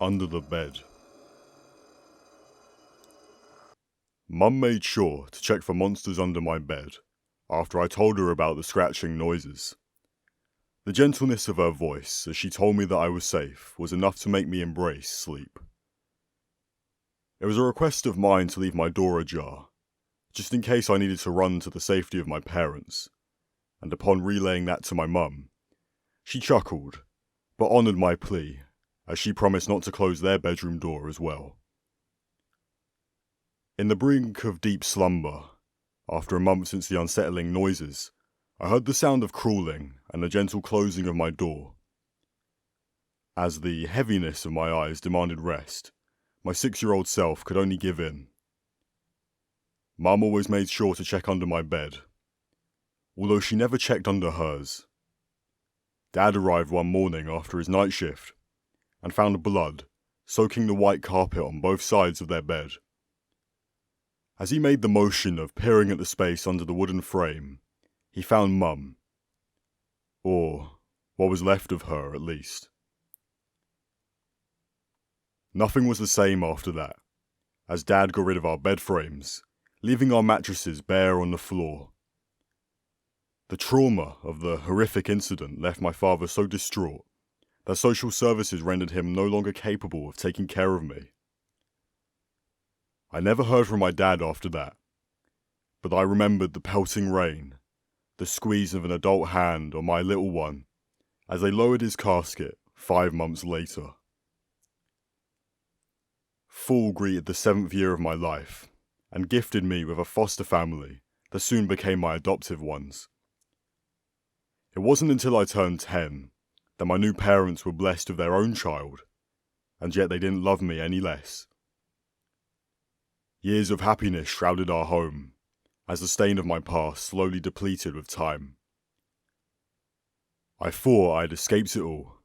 Under the bed. Mum made sure to check for monsters under my bed after I told her about the scratching noises. The gentleness of her voice as she told me that I was safe was enough to make me embrace sleep. It was a request of mine to leave my door ajar, just in case I needed to run to the safety of my parents, and upon relaying that to my mum, she chuckled, but honoured my plea, as she promised not to close their bedroom door as well. In the brink of deep slumber, after a month since the unsettling noises, I heard the sound of crawling and the gentle closing of my door. As the heaviness of my eyes demanded rest, my 6-year-old self could only give in. Mum always made sure to check under my bed, although she never checked under hers. Dad arrived one morning after his night shift and found blood soaking the white carpet on both sides of their bed. As he made the motion of peering at the space under the wooden frame, he found Mum. Or what was left of her, at least. Nothing was the same after that, as Dad got rid of our bed frames, leaving our mattresses bare on the floor. The trauma of the horrific incident left my father so distraught that social services rendered him no longer capable of taking care of me. I never heard from my dad after that, but I remembered the pelting rain, the squeeze of an adult hand on my little one, as they lowered his casket 5 months later. Fall greeted the 7th year of my life, and gifted me with a foster family that soon became my adoptive ones. It wasn't until I turned 10 that my new parents were blessed with their own child, and yet they didn't love me any less. Years of happiness shrouded our home, as the stain of my past slowly depleted with time. I thought I had escaped it all,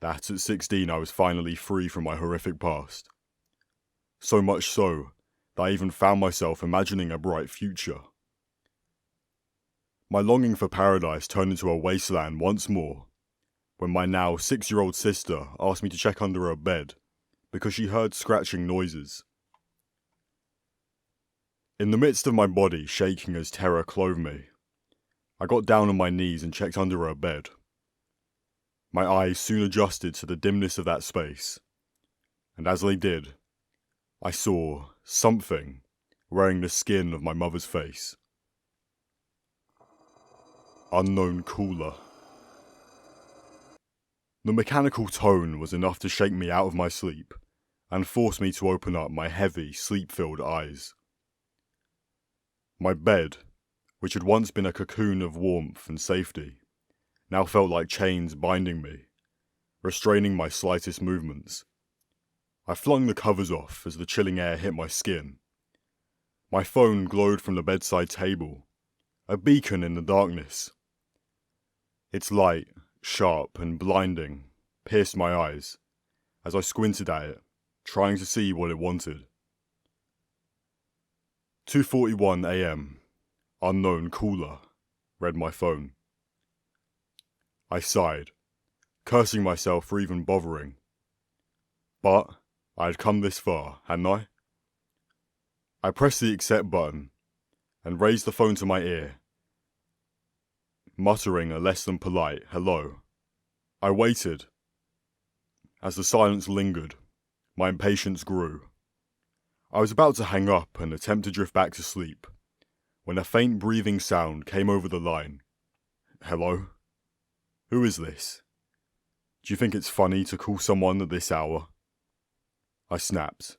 that at 16 I was finally free from my horrific past. So much so that I even found myself imagining a bright future. My longing for paradise turned into a wasteland once more, when my now 6-year-old sister asked me to check under her bed because she heard scratching noises. In the midst of my body shaking as terror clove me, I got down on my knees and checked under her bed. My eyes soon adjusted to the dimness of that space, and as they did, I saw something wearing the skin of my mother's face. Unknown caller. The mechanical tone was enough to shake me out of my sleep and force me to open up my heavy, sleep-filled eyes. My bed, which had once been a cocoon of warmth and safety, now felt like chains binding me, restraining my slightest movements. I flung the covers off as the chilling air hit my skin. My phone glowed from the bedside table, a beacon in the darkness. Its light, sharp and blinding, pierced my eyes as I squinted at it, trying to see what it wanted. 2:41 a.m. Unknown caller, read my phone. I sighed, cursing myself for even bothering. But I had come this far, hadn't I? I pressed the accept button and raised the phone to my ear, muttering a less than polite hello. I waited. As the silence lingered, my impatience grew. I was about to hang up and attempt to drift back to sleep, when a faint breathing sound came over the line. Hello? Who is this? Do you think it's funny to call someone at this hour? I snapped,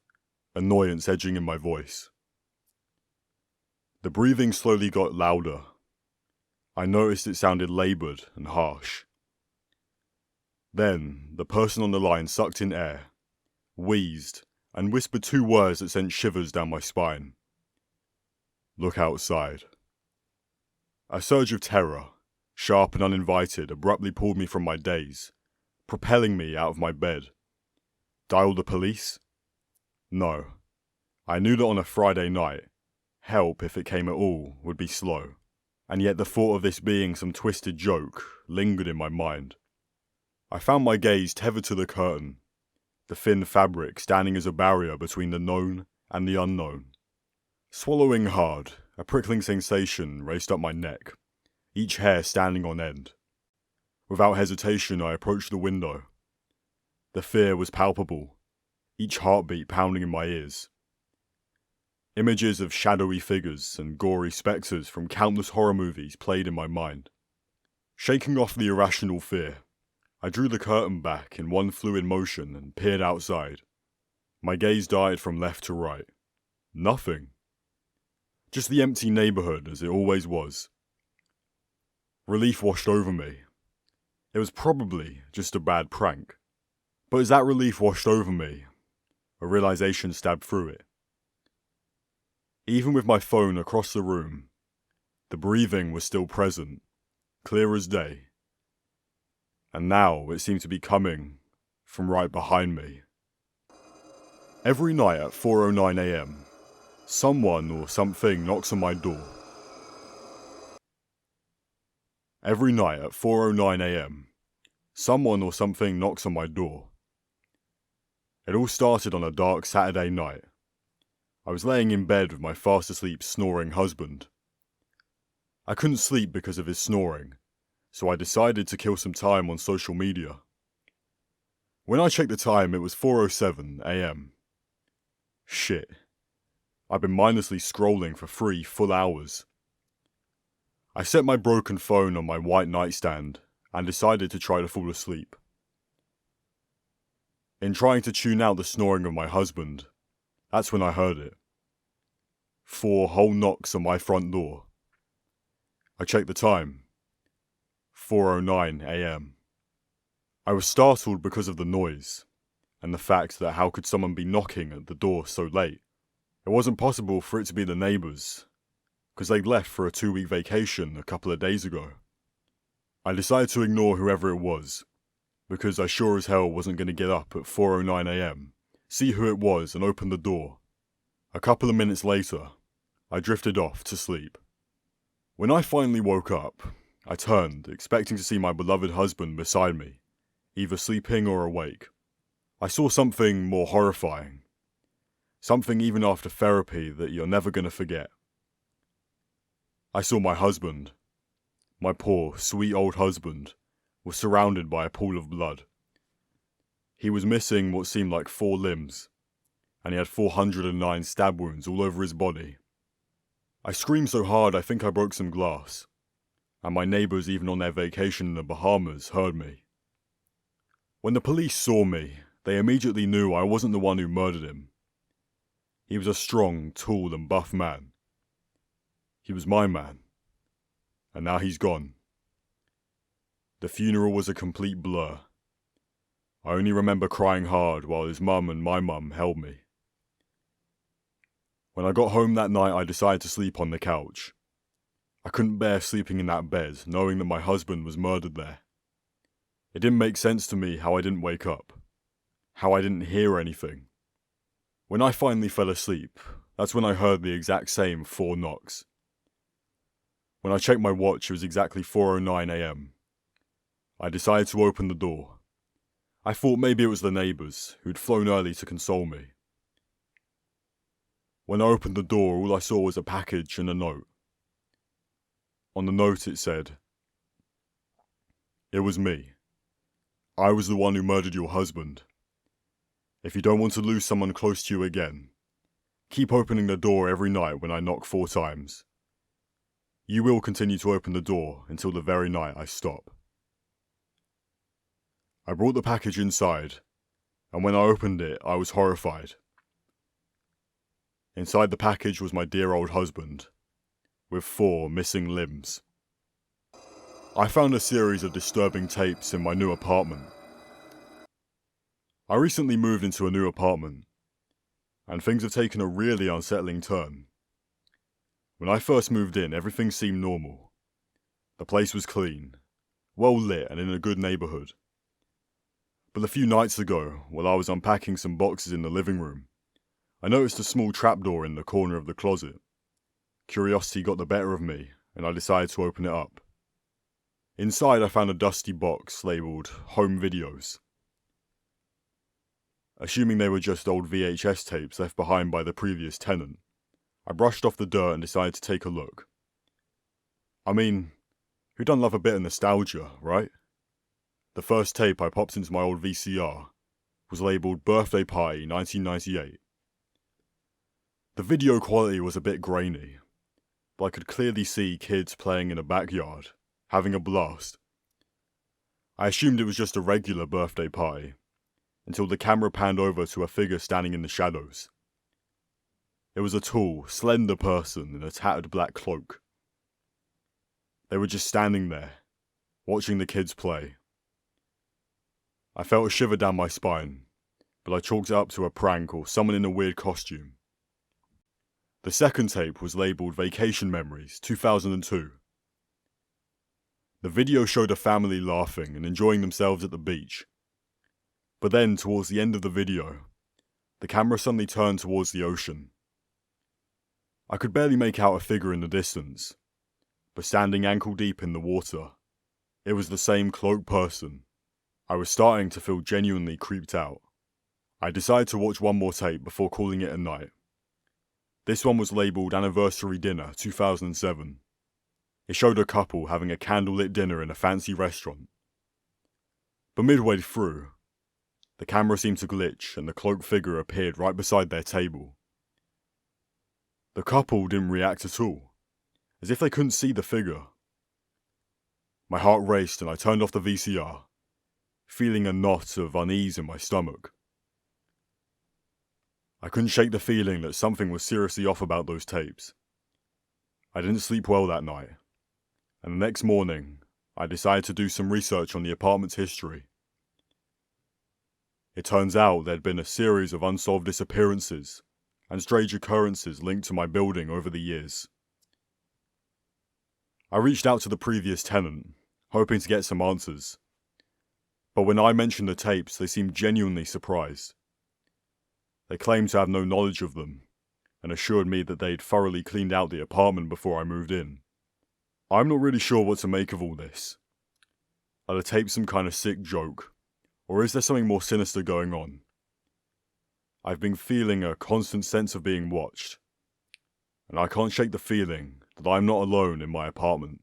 annoyance edging in my voice. The breathing slowly got louder. I noticed it sounded laboured and harsh. Then, the person on the line sucked in air, wheezed, and whispered 2 words that sent shivers down my spine. Look outside. A surge of terror, sharp and uninvited, abruptly pulled me from my daze, propelling me out of my bed. Dial the police? No. I knew that on a Friday night, help, if it came at all, would be slow, and yet the thought of this being some twisted joke lingered in my mind. I found my gaze tethered to the curtain, the thin fabric standing as a barrier between the known and the unknown. Swallowing hard, a prickling sensation raced up my neck, each hair standing on end. Without hesitation, I approached the window. The fear was palpable, each heartbeat pounding in my ears. Images of shadowy figures and gory spectres from countless horror movies played in my mind. Shaking off the irrational fear, I drew the curtain back in one fluid motion and peered outside. My gaze darted from left to right. Nothing. Just the empty neighborhood as it always was. Relief washed over me. It was probably just a bad prank. But as that relief washed over me, a realization stabbed through it. Even with my phone across the room, the breathing was still present, clear as day. And now it seemed to be coming from right behind me. Every night at 4:09 a.m, someone or something knocks on my door. Every night at 4:09 a.m, someone or something knocks on my door. It all started on a dark Saturday night. I was laying in bed with my fast asleep snoring husband. I couldn't sleep because of his snoring, so I decided to kill some time on social media. When I checked the time, it was 4:07 a.m. Shit. I've been mindlessly scrolling for 3 full hours. I set my broken phone on my white nightstand and decided to try to fall asleep. In trying to tune out the snoring of my husband, that's when I heard it. 4 whole knocks on my front door. I checked the time. 4:09 a.m. I was startled because of the noise, and the fact that how could someone be knocking at the door so late? It wasn't possible for it to be the neighbours, because they'd left for a 2-week vacation a couple of days ago. I decided to ignore whoever it was, because I sure as hell wasn't going to get up at 4:09 a.m, see who it was and open the door. A couple of minutes later, I drifted off to sleep. When I finally woke up, I turned, expecting to see my beloved husband beside me, either sleeping or awake. I saw something more horrifying. Something even after therapy that you're never going to forget. I saw my husband. My poor, sweet old husband was surrounded by a pool of blood. He was missing what seemed like 4 limbs, and he had 409 stab wounds all over his body. I screamed so hard I think I broke some glass, and my neighbours, even on their vacation in the Bahamas, heard me. When the police saw me, they immediately knew I wasn't the one who murdered him. He was a strong, tall and buff man. He was my man. And now he's gone. The funeral was a complete blur. I only remember crying hard while his mum and my mum held me. When I got home that night, I decided to sleep on the couch. I couldn't bear sleeping in that bed, knowing that my husband was murdered there. It didn't make sense to me how I didn't wake up, how I didn't hear anything. When I finally fell asleep, that's when I heard the exact same 4 knocks. When I checked my watch, it was exactly 4:09 a.m. I decided to open the door. I thought maybe it was the neighbours, who'd flown early to console me. When I opened the door, all I saw was a package and a note. On the note it said, "It was me. I was the one who murdered your husband. If you don't want to lose someone close to you again, keep opening the door every night when I knock 4 times. You will continue to open the door until the very night I stop." I brought the package inside, and when I opened it, I was horrified. Inside the package was my dear old husband, with 4 missing limbs. I found a series of disturbing tapes in my new apartment. I recently moved into a new apartment, and things have taken a really unsettling turn. When I first moved in, everything seemed normal. The place was clean, well lit and in a good neighbourhood. But a few nights ago, while I was unpacking some boxes in the living room, I noticed a small trapdoor in the corner of the closet. Curiosity got the better of me, and I decided to open it up. Inside I found a dusty box labelled Home Videos. Assuming they were just old VHS tapes left behind by the previous tenant, I brushed off the dirt and decided to take a look. I mean, who doesn't love a bit of nostalgia, right? The first tape I popped into my old VCR was labelled Birthday Party 1998. The video quality was a bit grainy, but I could clearly see kids playing in a backyard, having a blast. I assumed it was just a regular birthday party, until the camera panned over to a figure standing in the shadows. It was a tall, slender person in a tattered black cloak. They were just standing there, watching the kids play. I felt a shiver down my spine, but I chalked it up to a prank or someone in a weird costume. The second tape was labelled Vacation Memories 2002. The video showed a family laughing and enjoying themselves at the beach. But then, towards the end of the video, the camera suddenly turned towards the ocean. I could barely make out a figure in the distance, but standing ankle deep in the water, it was the same cloaked person. I was starting to feel genuinely creeped out. I decided to watch one more tape before calling it a night. This one was labelled Anniversary Dinner 2007. It showed a couple having a candlelit dinner in a fancy restaurant. But midway through, the camera seemed to glitch and the cloaked figure appeared right beside their table. The couple didn't react at all, as if they couldn't see the figure. My heart raced and I turned off the VCR, feeling a knot of unease in my stomach. I couldn't shake the feeling that something was seriously off about those tapes. I didn't sleep well that night, and the next morning, I decided to do some research on the apartment's history. It turns out there'd been a series of unsolved disappearances and strange occurrences linked to my building over the years. I reached out to the previous tenant, hoping to get some answers. But when I mentioned the tapes, they seemed genuinely surprised. They claimed to have no knowledge of them, and assured me that they'd thoroughly cleaned out the apartment before I moved in. I'm not really sure what to make of all this. Are the tapes some kind of sick joke, or is there something more sinister going on? I've been feeling a constant sense of being watched, and I can't shake the feeling that I'm not alone in my apartment.